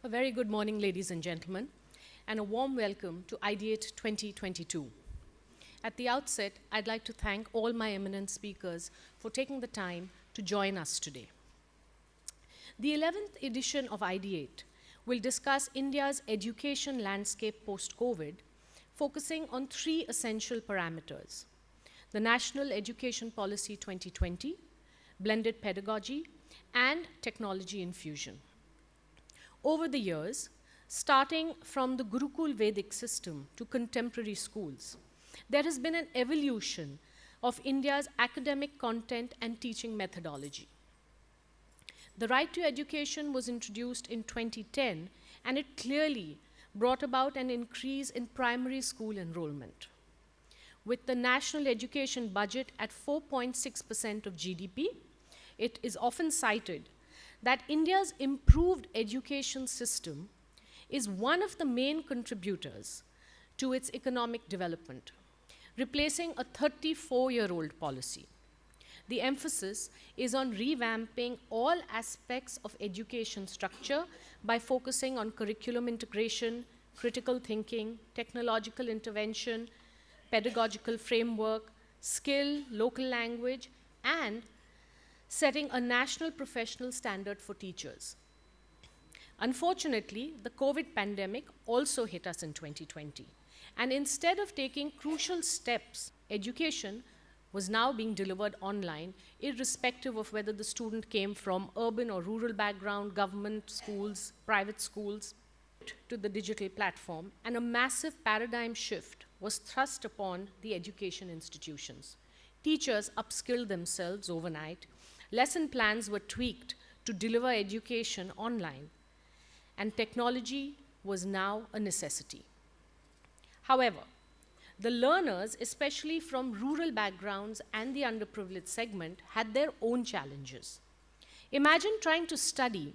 A very good morning, ladies and gentlemen, and a warm welcome to Ideate 2022. At the outset, I'd like to thank all my eminent speakers for taking the time to join us today. The 11th edition of Ideate will discuss India's education landscape post-COVID, focusing on three essential parameters: the National Education Policy 2020, blended pedagogy, and technology infusion. Over the years, starting from the Gurukul Vedic system to contemporary schools, there has been an evolution of India's academic content and teaching methodology. The right to education was introduced in 2010, and it clearly brought about an increase in primary school enrollment. With the national education budget at 4.6% of GDP, it is often cited that India's improved education system is one of the main contributors to its economic development, replacing a 34-year-old policy. The emphasis is on revamping all aspects of education structure by focusing on curriculum integration, critical thinking, technological intervention, pedagogical framework, skill, local language, and setting a national professional standard for teachers. Unfortunately, the COVID pandemic also hit us in 2020. And instead of taking crucial steps, education was now being delivered online, irrespective of whether the student came from urban or rural background, government schools, private schools, to the digital platform, and a massive paradigm shift was thrust upon the education institutions. Teachers upskilled themselves overnight. Lesson plans were tweaked to deliver education online, and technology was now a necessity. However, the learners, especially from rural backgrounds and the underprivileged segment, had their own challenges. Imagine trying to study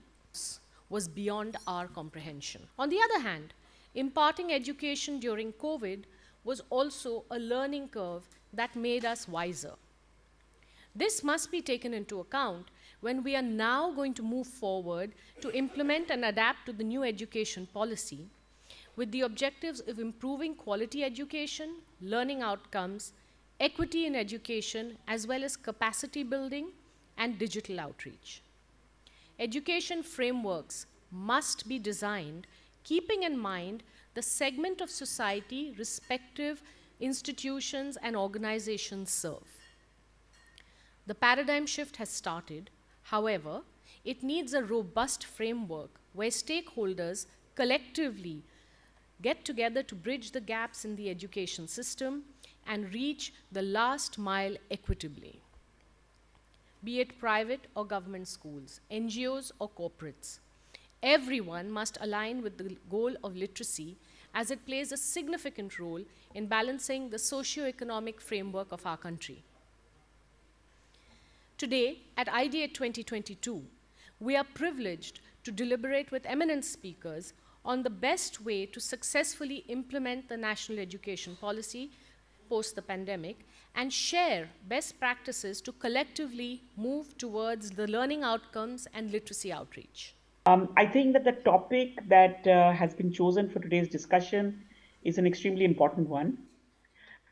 was beyond our comprehension. On the other hand, imparting education during COVID was also a learning curve that made us wiser. This must be taken into account when we are now going to move forward to implement and adapt to the new education policy with the objectives of improving quality education, learning outcomes, equity in education, as well as capacity building and digital outreach. Education frameworks must be designed keeping in mind the segment of society respective institutions and organizations serve. The paradigm shift has started. However, it needs a robust framework where stakeholders collectively get together to bridge the gaps in the education system and reach the last mile equitably. Be it private or government schools, NGOs or corporates, everyone must align with the goal of literacy as it plays a significant role in balancing the socio-economic framework of our country. Today, at Ideate 2022, we are privileged to deliberate with eminent speakers on the best way to successfully implement the national education policy post the pandemic and share best practices to collectively move towards the learning outcomes and literacy outreach. I think that the topic that has been chosen for today's discussion is an extremely important one.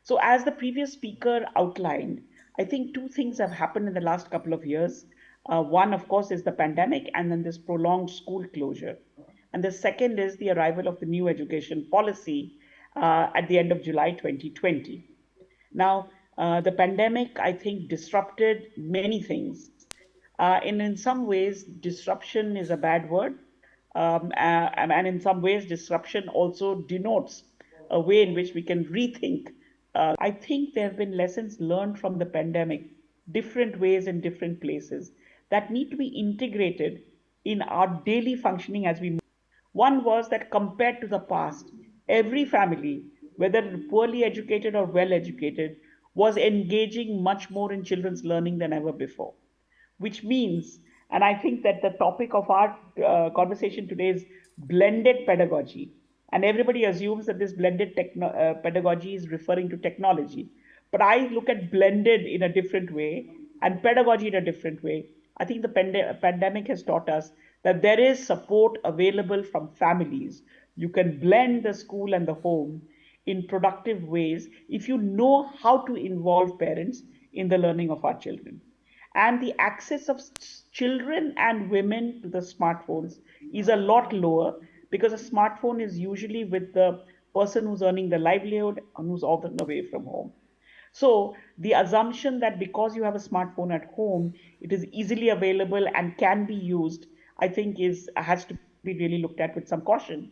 So, as the previous speaker outlined, I think two things have happened in the last couple of years. One, of course, is the pandemic, and then this prolonged school closure. And the second is the arrival of the new education policy at the end of July 2020. Now, the pandemic, I think, disrupted many things. And in some ways, disruption is a bad word. And in some ways, disruption also denotes a way in which we can rethink. I think there have been lessons learned from the pandemic, different ways in different places, that need to be integrated in our daily functioning as we move. One was that compared to the past, every family, whether poorly educated or well educated, was engaging much more in children's learning than ever before. Which means, and I think that the topic of our conversation today is blended pedagogy. And everybody assumes that this blended pedagogy is referring to technology. But I look at blended in a different way and pedagogy in a different way. I think the pandemic has taught us that there is support available from families. You can blend the school and the home in productive ways if you know how to involve parents in the learning of our children. And the access of children and women to the smartphones is a lot lower because a smartphone is usually with the person who's earning the livelihood and who's often away from home. So the assumption that because you have a smartphone at home, it is easily available and can be used, I think is has to be really looked at with some caution.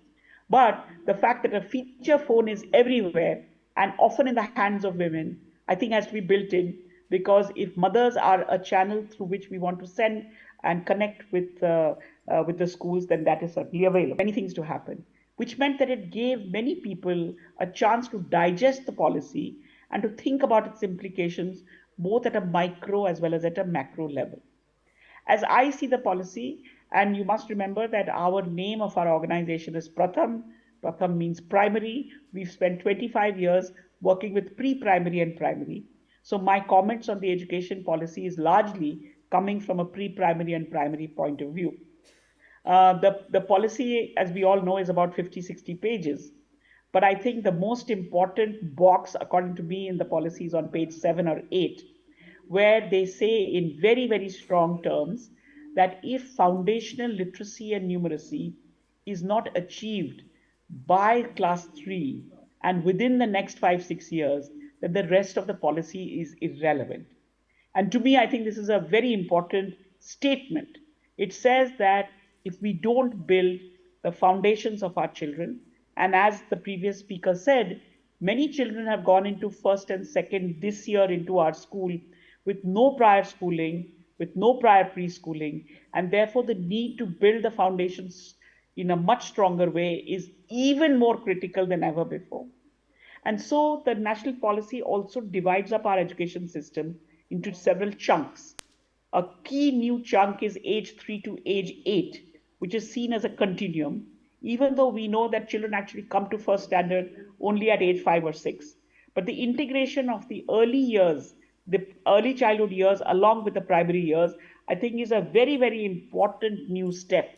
But the fact that a feature phone is everywhere and often in the hands of women, I think has to be built in, because if mothers are a channel through which we want to send and connect with the schools, then that is certainly available. Many things to happen, which meant that it gave many people a chance to digest the policy and to think about its implications both at a micro as well as at a macro level. As I see the policy, and you must remember that our name of our organization is Pratham. Pratham means primary. We've spent 25 years working with pre-primary and primary. So my comments on the education policy is largely coming from a pre-primary and primary point of view. The policy, as we all know, is about 50, 60 pages. But I think the most important box, according to me, in the policy is on page 7 or 8, where they say in very, very strong terms that if foundational literacy and numeracy is not achieved by class 3 and within the next 5, 6 years, then the rest of the policy is irrelevant. And to me, I think this is a very important statement. It says that if we don't build the foundations of our children, and as the previous speaker said, many children have gone into first and second this year into our school with no prior schooling, with no prior preschooling, and therefore the need to build the foundations in a much stronger way is even more critical than ever before. And so the national policy also divides up our education system into several chunks. A key new chunk is age 3 to age 8, which is seen as a continuum, even though we know that children actually come to first standard only at age 5 or 6. But the integration of the early years, the early childhood years, along with the primary years, I think is a very, very important new step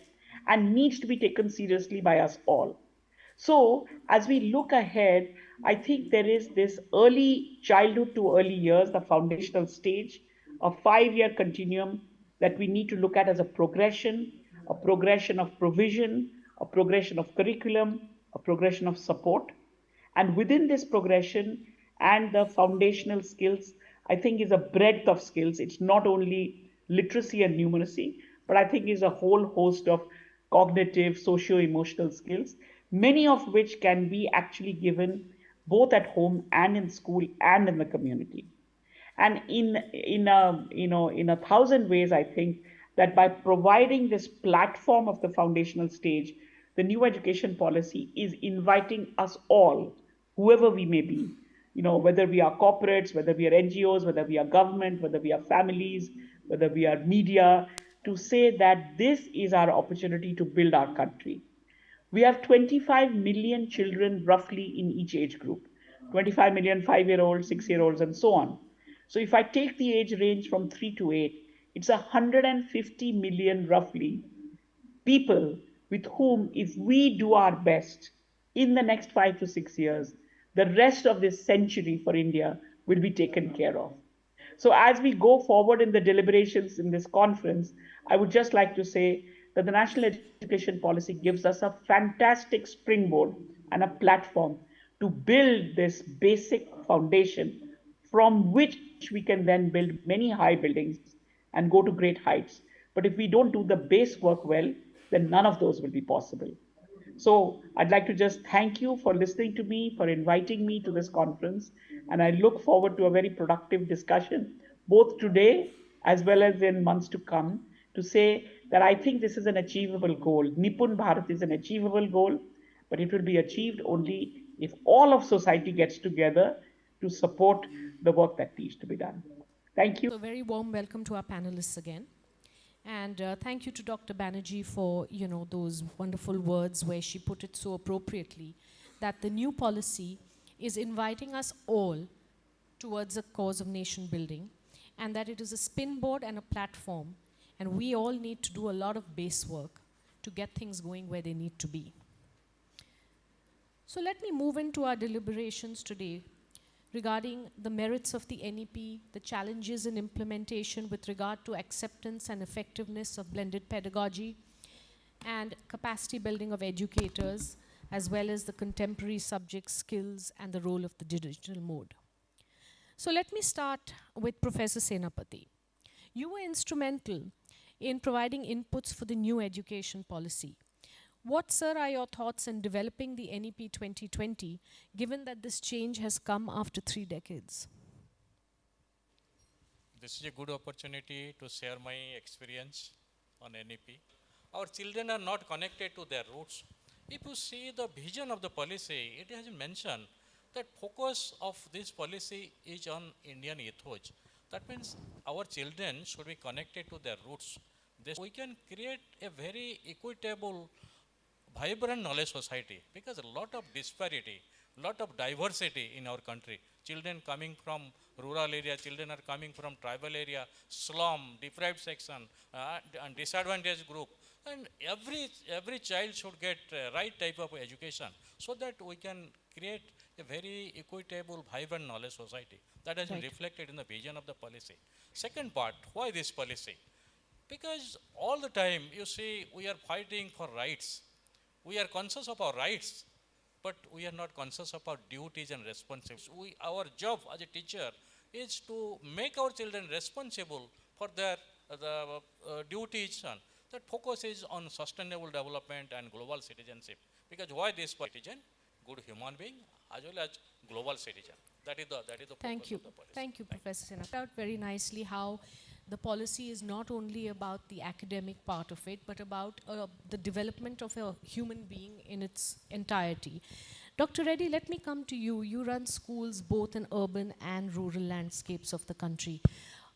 and needs to be taken seriously by us all. So, as we look ahead, I think there is this early childhood to early years, the foundational stage, a 5 year continuum that we need to look at as a progression of provision, a progression of curriculum, a progression of support. And within this progression and the foundational skills, I think is a breadth of skills. It's not only literacy and numeracy, but I think is a whole host of cognitive, socio-emotional skills, many of which can be actually given both at home and in school and in the community. And in a thousand ways, I think that by providing this platform of the foundational stage, the new education policy is inviting us all, whoever we may be, whether we are corporates, whether we are NGOs, whether we are government, whether we are families, whether we are media, to say that this is our opportunity to build our country. We have 25 million children roughly in each age group, 25 million 5 year olds, 6 year olds, and so on. So if I take the age range from 3 to 8, it's 150 million roughly people with whom, if we do our best in the next 5 to 6 years, the rest of this century for India will be taken care of. So, as we go forward in the deliberations in this conference, I would just like to say that the national education policy gives us a fantastic springboard and a platform to build this basic foundation from which we can then build many high buildings and go to great heights. But if we don't do the base work well, then none of those will be possible. So I'd like to just thank you for listening to me, for inviting me to this conference, and I look forward to a very productive discussion, both today as well as in months to come, to say that I think this is an achievable goal. Nipun Bharat is an achievable goal, but it will be achieved only if all of society gets together to support the work that needs to be done. Thank you. So, a very warm welcome to our panelists again. And thank you to Dr. Banerjee for, those wonderful words where she put it so appropriately that the new policy is inviting us all towards a cause of nation building, and that it is a spinboard and a platform, and we all need to do a lot of base work to get things going where they need to be. So let me move into our deliberations today regarding the merits of the NEP, the challenges in implementation with regard to acceptance and effectiveness of blended pedagogy, and capacity building of educators, as well as the contemporary subject skills and the role of the digital mode. So let me start with Professor Senapati. You were instrumental in providing inputs for the new education policy. What, sir, are your thoughts in developing the NEP 2020, given that this change has come after 3 decades? This is a good opportunity to share my experience on NEP. Our children are not connected to their roots. If you see the vision of the policy, it has mentioned that focus of this policy is on Indian ethos. That means our children should be connected to their roots. This we can create a very equitable, vibrant knowledge society, because a lot of disparity, lot of diversity in our country. Children coming from rural area, children are coming from tribal area, slum, deprived section, and disadvantaged group. And every child should get right type of education, so that we can create a very equitable, vibrant knowledge society. That has been reflected in the vision of the policy. Second part, why this policy? Because all the time, you see, we are fighting for rights. We are conscious of our rights, but we are not conscious of our duties and responsibilities. Our job as a teacher is to make our children responsible for their duties. And that focus is on sustainable development and global citizenship. Because why this citizen? Good human being as well as global citizen. That is the Thank you. focus of the policy. Thank you, Professor Sinha. Out very nicely how the policy is not only about the academic part of it, but about the development of a human being in its entirety. Dr. Reddy, let me come to you. You run schools both in urban and rural landscapes of the country.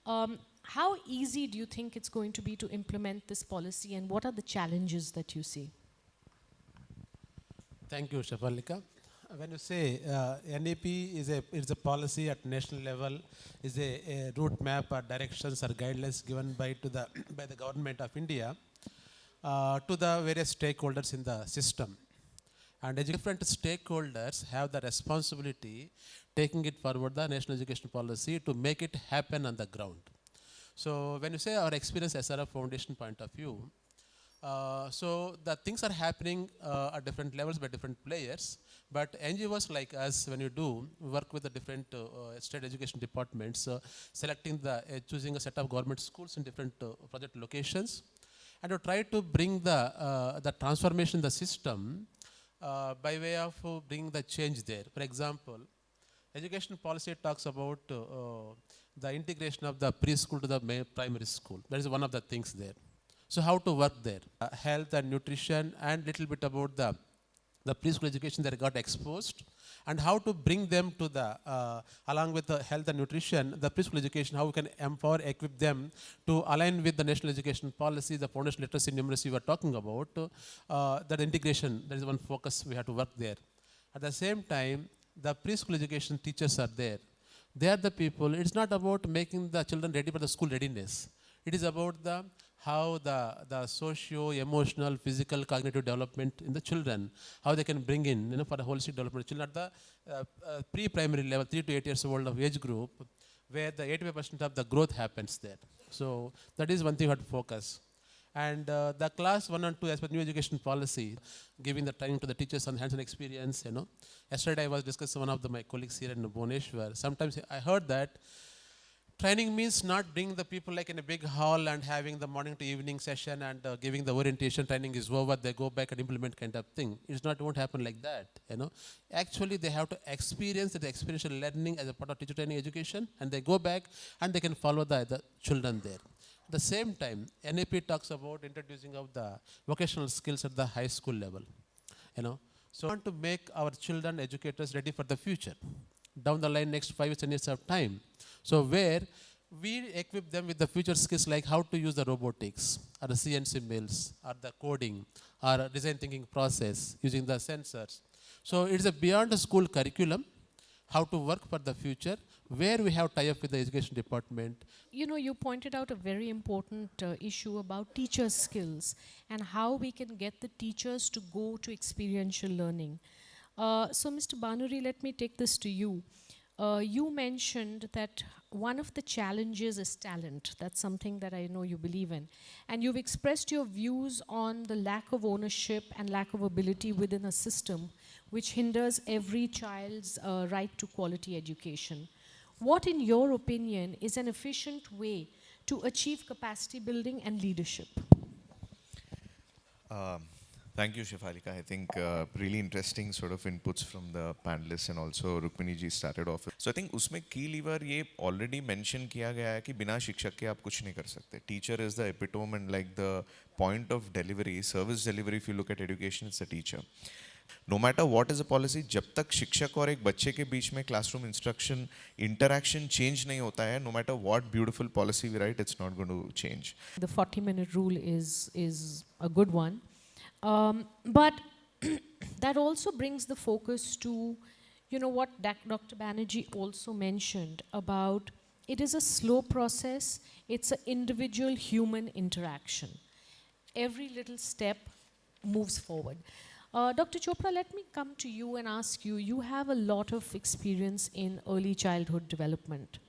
How easy do you think it's going to be to implement this policy, and what are the challenges that you see? Thank you, Shafalika. When you say NEP is a policy at national level, is a route map or directions or guidelines given by the government of India to the various stakeholders in the system. And different stakeholders have the responsibility taking it forward, the national education policy, to make it happen on the ground. So when you say our experience SRF Foundation point of view, so the things are happening at different levels by different players, but NGOs like us, when you do work with the different state education departments, selecting choosing a set of government schools in different project locations, and to try to bring the transformation in the system by way of bringing the change there. For example, education policy talks about the integration of the preschool to the primary school. That is one of the things there. So how to work there? Health and nutrition, and little bit about the preschool education that got exposed, and how to bring them to along with the health and nutrition, the preschool education, how we can empower, equip them to align with the national education policy, the foundation literacy numeracy we were talking about, that integration, that is one focus we have to work there. At the same time, the preschool education teachers are there. They are the people. It's not about making the children ready for the school readiness. It is about how the socio-emotional, physical, cognitive development in the children, how they can bring in, for the holistic development of children at the pre-primary level, 3 to 8 years old of age group, where the 85% of the growth happens there. So that is one thing we have to focus. And the class 1 and 2, as per new education policy, giving the training to the teachers on hands-on experience, Yesterday I was discussing with one of my colleagues here in Bhubaneswar. Sometimes I heard that training means not bringing the people like in a big hall and having the morning to evening session and giving the orientation, training is over, they go back and implement kind of thing. It won't happen like that, Actually, they have to experience the experiential learning as a part of teacher training education, and they go back and they can follow the children there. At the same time, NAP talks about introducing of the vocational skills at the high school level, So we want to make our children educators ready for the future. Down the line, next 5 10 years of time. So where we equip them with the future skills like how to use the robotics or the CNC mills or the coding or design thinking process using the sensors. So it's a beyond the school curriculum, how to work for the future, where we have tie-up with the education department. You know, you pointed out a very important issue about teachers' skills and how we can get the teachers to go to experiential learning. So, Mr. Banuri, let me take this to you. You mentioned that one of the challenges is talent. That's something that I know you believe in. And you've expressed your views on the lack of ownership and lack of ability within a system which hinders every child's right to quality education. What, in your opinion, is an efficient way to achieve capacity building and leadership? Um, Thank you, Shifalika. I think really interesting sort of inputs from the panelists, and also Rukmini ji started off. So I think उसमें key lever ये already mention किया गया है कि बिना शिक्षक के आप कुछ नहीं कर सकते. Teacher is the epitome and like the point of delivery, service delivery. If you look at education, it's the teacher. No matter what is a policy, जब तक शिक्षक और एक बच्चे के बीच में classroom instruction interaction change नहीं होता है, no matter what beautiful policy we write, it's not going to change. The 40-minute rule is a good one. But that also brings the focus to, you know, what Dr. Banerjee also mentioned about it is a slow process, it's an individual human interaction. Every little step moves forward. Dr. Chopra, let me come to you and ask you, you have a lot of experience in early childhood development.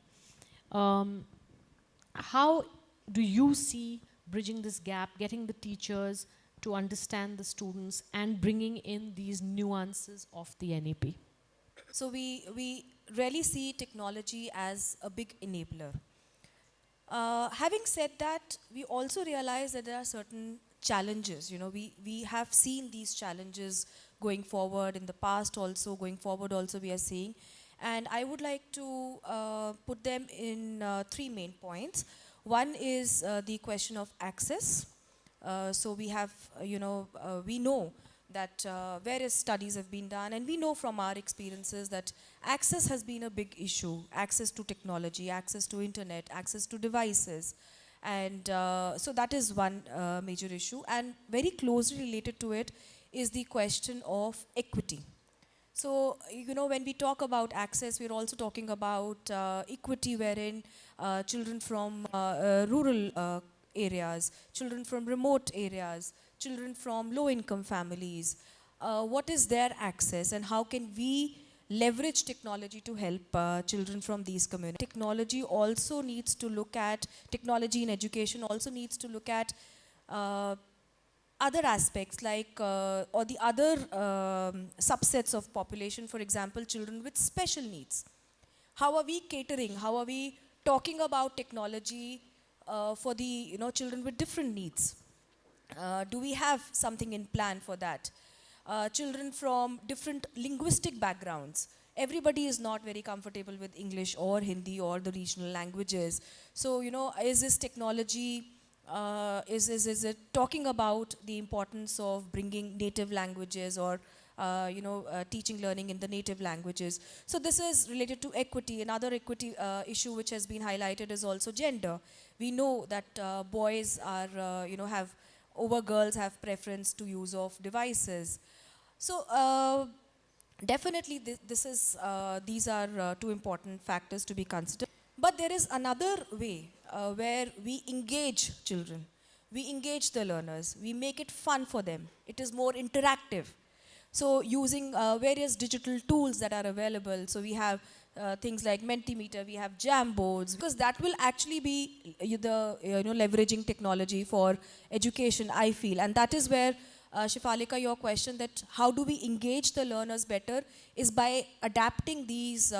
How do you see bridging this gap, getting the teachers to understand the students and bringing in these nuances of the NEP? So we really see technology as a big enabler. Having said that, we also realize that there are certain challenges. You know, we have seen these challenges going forward in the past also, going forward also we are seeing. And I would like to put them in three main points. One is the question of access. So we have, we know that various studies have been done, and we know from our experiences that access has been a big issue. Access to technology, access to internet, access to devices. And so that is one major issue. And very closely related to it is the question of equity. So, you know, when we talk about access, we're also talking about equity wherein children from rural areas, children from remote areas, children from low-income families, what is their access and how can we leverage technology to help children from these communities. Technology also needs to look at, technology in education also needs to look at other aspects like, or the other subsets of population, for example, children with special needs. How are we catering, how are we talking about technology for the children with different needs? Do we have something in plan for that? Children from different linguistic backgrounds. Everybody is not very comfortable with English or Hindi or the regional languages. So, you know, is this technology, is it talking about the importance of bringing native languages or teaching learning in the native languages? So this is related to equity. Another equity issue which has been highlighted is also gender. We know that boys are, have over girls have preference to use of devices. So definitely these are two important factors to be considered. But there is another way where we engage children. We engage the learners. We make it fun for them. It is more interactive. So using various digital tools that are available. So we have things like Mentimeter, we have Jamboards, because that will actually be leveraging technology for education, I feel. And that is where, Shifalika, your question that how do we engage the learners better is by adapting these,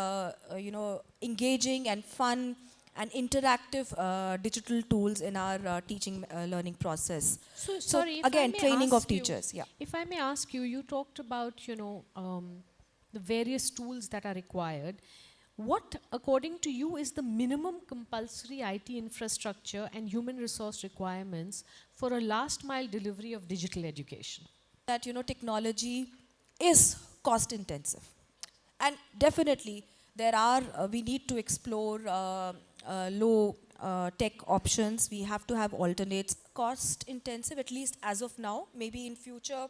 engaging and fun and interactive digital tools in our teaching learning process. So, So sorry, if again, I may training of ask you- teachers. Yeah. If I may ask you, you talked about, the various tools that are required. What, according to you, is the minimum compulsory IT infrastructure and human resource requirements for a last mile delivery of digital education? That technology is cost intensive, and definitely there are we need to explore low tech options. We have to have alternates. Cost intensive, at least as of now. Maybe in future,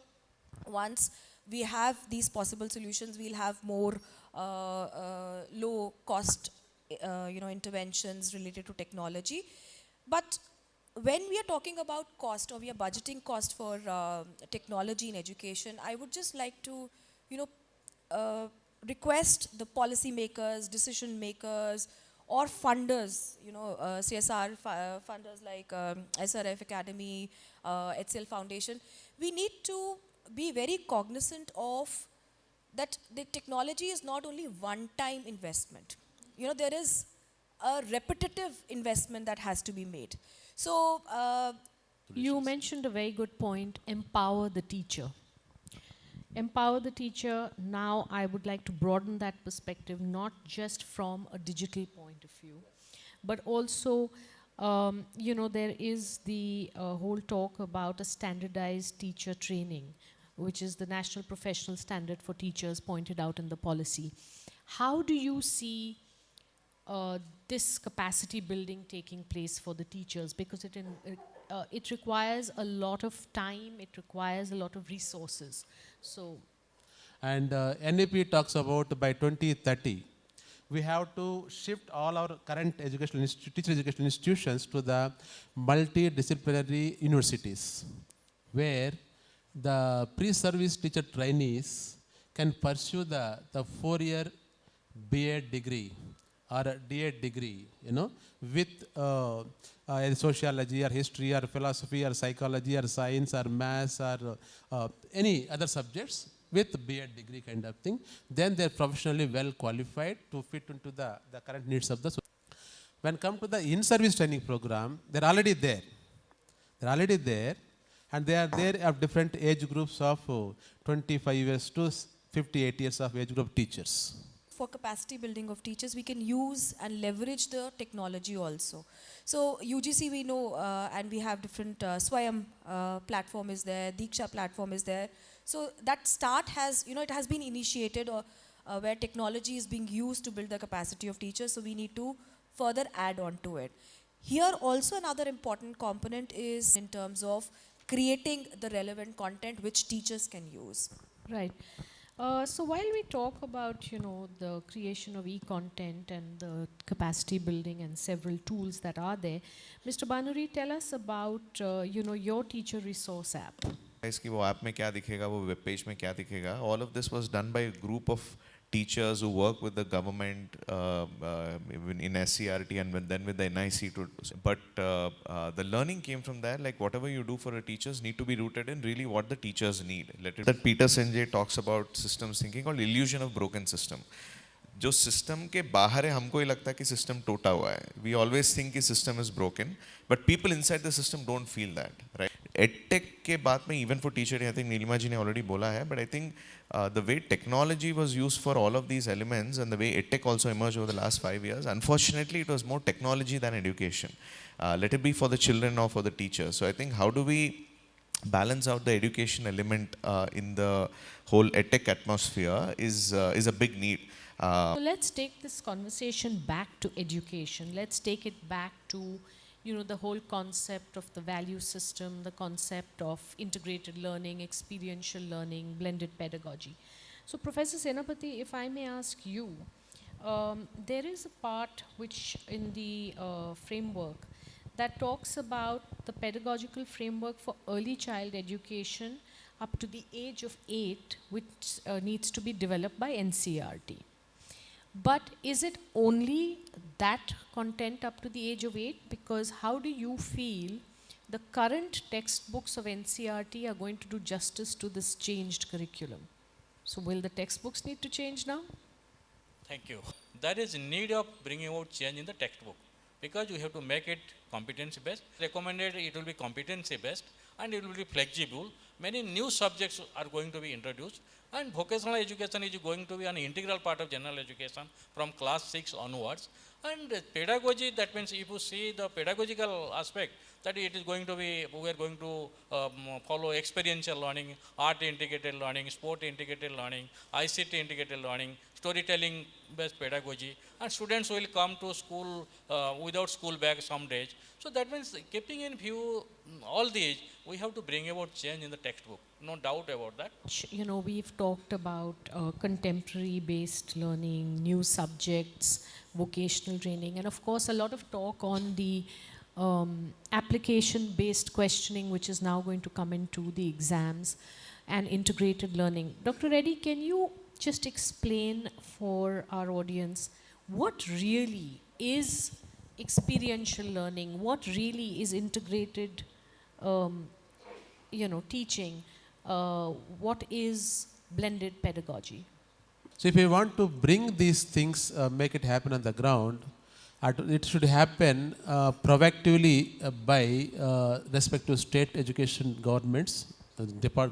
once we have these possible solutions, we'll have more low cost interventions related to technology. But when we are talking about cost, or we are budgeting cost for technology in education, I would just like to, you know, request the policy makers, decision makers, or funders, CSR funders like SRF Academy, HCL Foundation. We need to be very cognizant of that the technology is not only one-time investment. There is a repetitive investment that has to be made. So, You mentioned a very good point, empower the teacher. Empower the teacher. Now, I would like to broaden that perspective, not just from a digital point of view, but also, there is the whole talk about a standardized teacher training, which is the National Professional Standard for Teachers pointed out in the policy. How do you see this capacity building taking place for the teachers? Because it requires a lot of time, it requires a lot of resources. So, And NEP talks about by 2030, we have to shift all our current teacher educational institutions to the multidisciplinary universities, where the pre-service teacher trainees can pursue the 4-year B.Ed degree or a D.Ed degree, with sociology or history or philosophy or psychology or science or maths or any other subjects with B.Ed degree kind of thing. Then they're professionally well qualified to fit into the current needs of the society. When come to the in-service training program, they're already there. They're already there, and they are there of different age groups of 25 years to 58 years of age group teachers. for capacity building of teachers, we can use and leverage the technology also. So UGC we know, and we have different Swayam platform is there, Diksha platform is there. So that start has, it has been initiated where technology is being used to build the capacity of teachers. So we need to further add on to it. Here also another important component is in terms of creating the relevant content which teachers can use. right. So while we talk about, the creation of e-content and the capacity building and several tools that are there, Mr. Banuri, tell us about, your teacher resource app. इसकी वो app में क्या दिखेगा, वो web page में क्या दिखेगा. All of this was done by a group of teachers who work with the government in SCRT and then with the NIC. But the learning came from there, like whatever you do for the teachers need to be rooted in really what the teachers need. That Peter Sanjay talks about systems thinking called illusion of broken system. जो system के बाहर है हमको ही लगता है कि system टूटा हुआ है. वी ऑलवेज थिंक कि system is broken, but people inside the system don't feel that, right. Edtech के बाद में even for teacher, I think Neelima ji ने ऑलरेडी बोला है, but I think the way technology was used for all of these elements and the way edtech also emerged over the last 5 years, unfortunately it was more technology than education. Let it be for the children or for the teacher. So I think how do we balance out the education element in the whole edtech atmosphere is a big need. So let's take this conversation back to education. Let's take it back to, the whole concept of the value system, the concept of integrated learning, experiential learning, blended pedagogy. So Professor Senapati, if I may ask you, there is a part which in the framework that talks about the pedagogical framework for early child education up to the age of 8, which needs to be developed by NCERT. But is it only that content up to the age of 8? Because how do you feel the current textbooks of NCERT are going to do justice to this changed curriculum? So will the textbooks need to change now? Thank you. There is need of bringing out change in the textbook, because you have to make it competency based. Recommended it will be competency based and it will be flexible. Many new subjects are going to be introduced, and vocational education is going to be an integral part of general education from class 6 onwards. And pedagogy, that means if you see the pedagogical aspect, that it is going to be, we are going to follow experiential learning, art integrated learning, sport integrated learning, ICT integrated learning, storytelling based pedagogy, and students will come to school without school bag some days. So that means keeping in view all these, we have to bring about change in the textbook. No doubt about that. You know, we've talked about contemporary based learning, new subjects, vocational training, and of course, a lot of talk on the application based questioning, which is now going to come into the exams, and integrated learning. Dr. Reddy, can you just explain for our audience what really is experiential learning, what really is integrated teaching, what is blended pedagogy? So if we want to bring these things, make it happen on the ground, it should happen proactively by respective state education governments,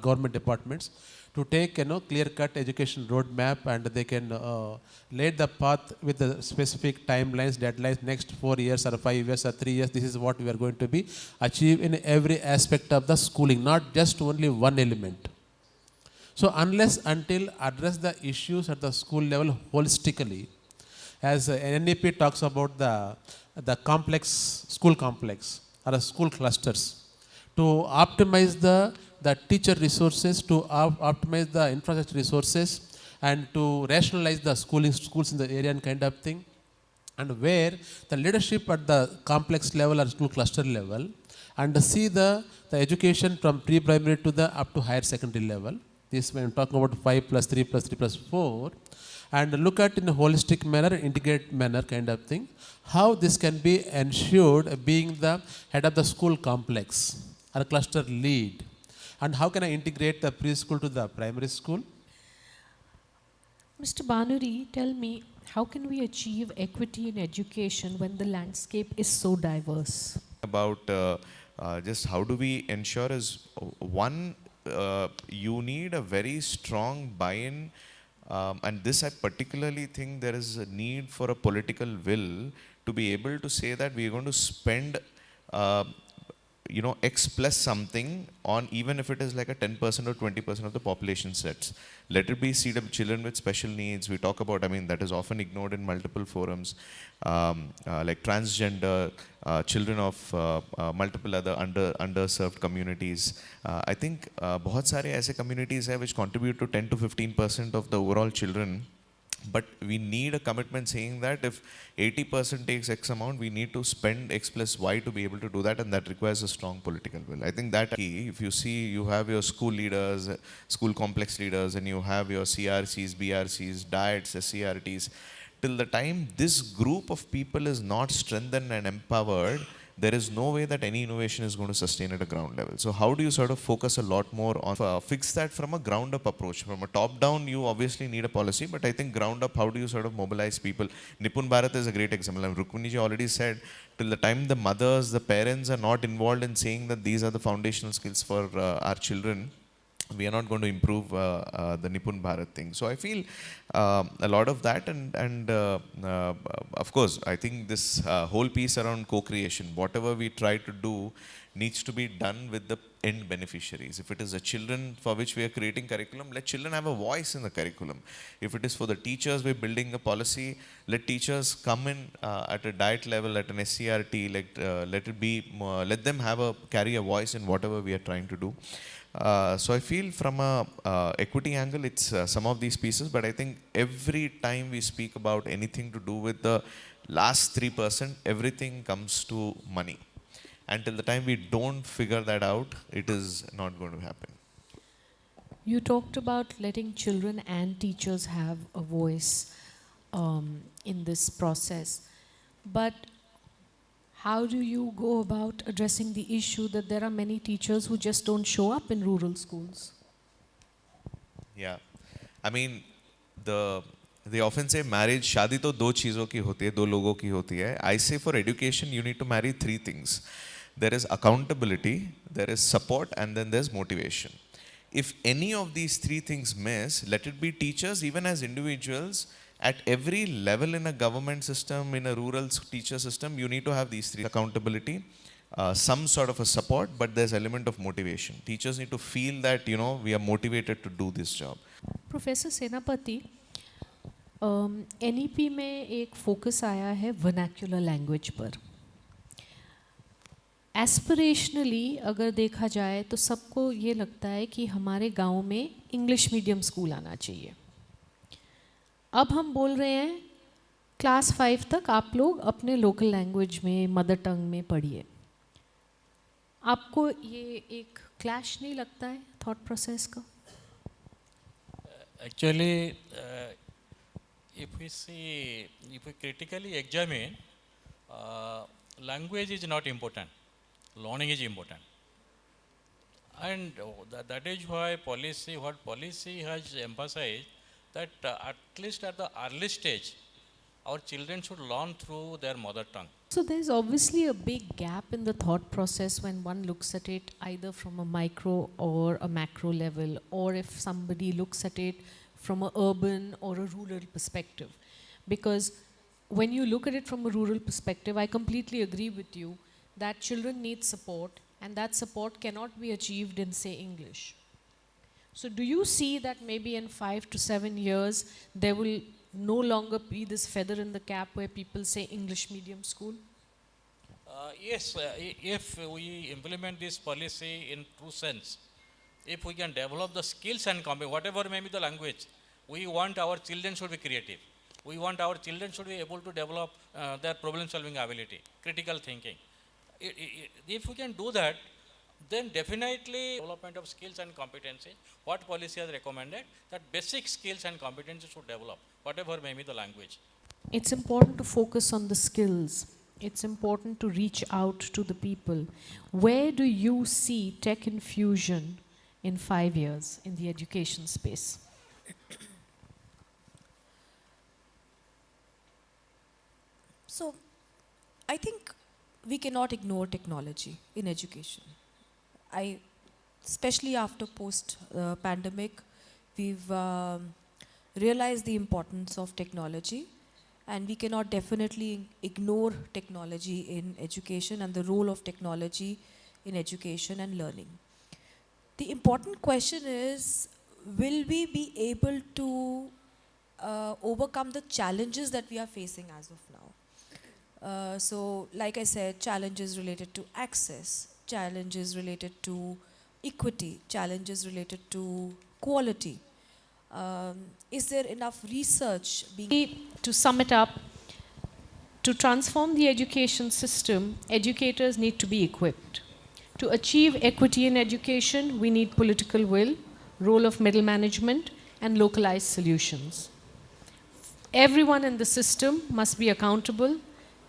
government departments, to take clear-cut education roadmap, and they can lay the path with the specific timelines, deadlines, next 4 years or 5 years or 3 years. This is what we are going to be achieve in every aspect of the schooling, not just only one element. So unless until address the issues at the school level holistically, as NEP talks about the complex, school complex or school clusters, to optimize the teacher resources, to optimize the infrastructure resources, and to rationalize the schools in the area and kind of thing, and where the leadership at the complex level or school cluster level, and see the education from pre-primary to the up to higher secondary level. This when talking about 5 plus 3 plus 3 plus 4, and look at in a holistic manner, integrated manner kind of thing, how this can be ensured being the head of the school complex or cluster lead, and how can I integrate the preschool to the primary school. Mr. Banuri, tell me, how can we achieve equity in education when the landscape is so diverse? About just how do we ensure is one, you need a very strong buy-in, and this I particularly think there is a need for a political will to be able to say that we are going to spend X plus something on, even if it is like a 10% or 20% of the population sets. Let it be children with special needs. We talk about, I mean, that is often ignored in multiple forums, like transgender, children of multiple other underserved communities. I think बहुत सारे ऐसे communities हैं which contribute to 10 to 15% of the overall children. But we need a commitment saying that if 80% takes X amount, we need to spend X plus Y to be able to do that, and that requires a strong political will. I think that key, if you see, you have your school leaders, school complex leaders, and you have your CRCs, BRCs, diets, SCRTs. Till the time this group of people is not strengthened and empowered, there is no way that any innovation is going to sustain at a ground level. So how do you sort of focus a lot more on fix that from a ground up approach? From a top down, you obviously need a policy, but I think ground up, how do you sort of mobilize people? Nipun Bharat is a great example. And Rukmini ji already said, till the time the mothers, the parents are not involved in saying that these are the foundational skills for our children, we are not going to improve the Nipun Bharat thing. So I feel a lot of that, and of course, I think this whole piece around co-creation, whatever we try to do needs to be done with the end beneficiaries. If it is the children for which we are creating curriculum, let children have a voice in the curriculum. If it is for the teachers, we're building a policy, let teachers come in at a diet level, at an SCRT, let them carry a voice in whatever we are trying to do. So I feel from a equity angle, it's some of these pieces, but I think every time we speak about anything to do with the last 3%, everything comes to money. Until the time we don't figure that out, it is not going to happen. You talked about letting children and teachers have a voice in this process, but how do you go about addressing the issue that there are many teachers who just don't show up in rural schools? Yeah, I mean, they often say marriage, शादी तो दो चीज़ों की होती है, दो लोगों की होती है. I say for education, you need to marry three things. There is accountability, there is support, and then there's motivation. If any of these three things miss, let it be teachers, even as individuals, at every level in a government system, in a rural teacher system, you need to have these three: accountability, some sort of a support, but there's element of motivation. Teachers need to feel that, we are motivated to do this job. Professor Senapati, NEP में एक focus आया है vernacular language पर. एस्पिरेशनली अगर देखा जाए तो सबको ये लगता है कि हमारे गांव में इंग्लिश मीडियम स्कूल आना चाहिए. अब हम बोल रहे हैं क्लास 5 तक आप लोग अपने लोकल लैंग्वेज में, मदर टंग में पढ़िए. आपको ये एक क्लैश नहीं लगता है थॉट प्रोसेस का? Actually, if we critically examine, language is not important, learning is important. And that is why what policy has emphasized that at least at the early stage, our children should learn through their mother tongue. So there's obviously a big gap in the thought process when one looks at it either from a micro or a macro level, or if somebody looks at it from an urban or a rural perspective. Because when you look at it from a rural perspective, I completely agree with you that children need support, and that support cannot be achieved in, say, English. So do you see that maybe in 5 to 7 years, there will no longer be this feather in the cap where people say English medium school? Yes, if we implement this policy in true sense, if we can develop the skills and whatever may be the language, we want our children should be creative. We want our children should be able to develop their problem solving ability, critical thinking. If we can do that, then definitely development of skills and competencies, what policy has recommended, that basic skills and competencies should develop, whatever may be the language. It's important to focus on the skills. It's important to reach out to the people. Where do you see tech infusion in 5 years in the education space? So, I think we cannot ignore technology in education. Especially after post-pandemic, we've realized the importance of technology, and we cannot definitely ignore technology in education and the role of technology in education and learning. The important question is, will we be able to overcome the challenges that we are facing as of now? So, like I said, challenges related to access, challenges related to equity, challenges related to quality. Is there enough research being... To sum it up, to transform the education system, educators need to be equipped. To achieve equity in education, we need political will, role of middle management, and localized solutions. Everyone in the system must be accountable,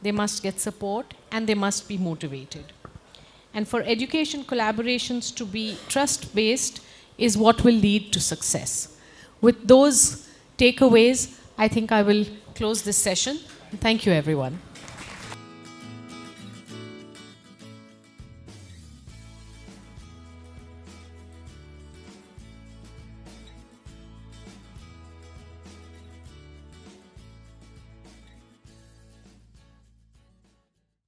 they must get support, and they must be motivated. And for education collaborations to be trust-based is what will lead to success. With those takeaways, I think I will close this session. Thank you, everyone.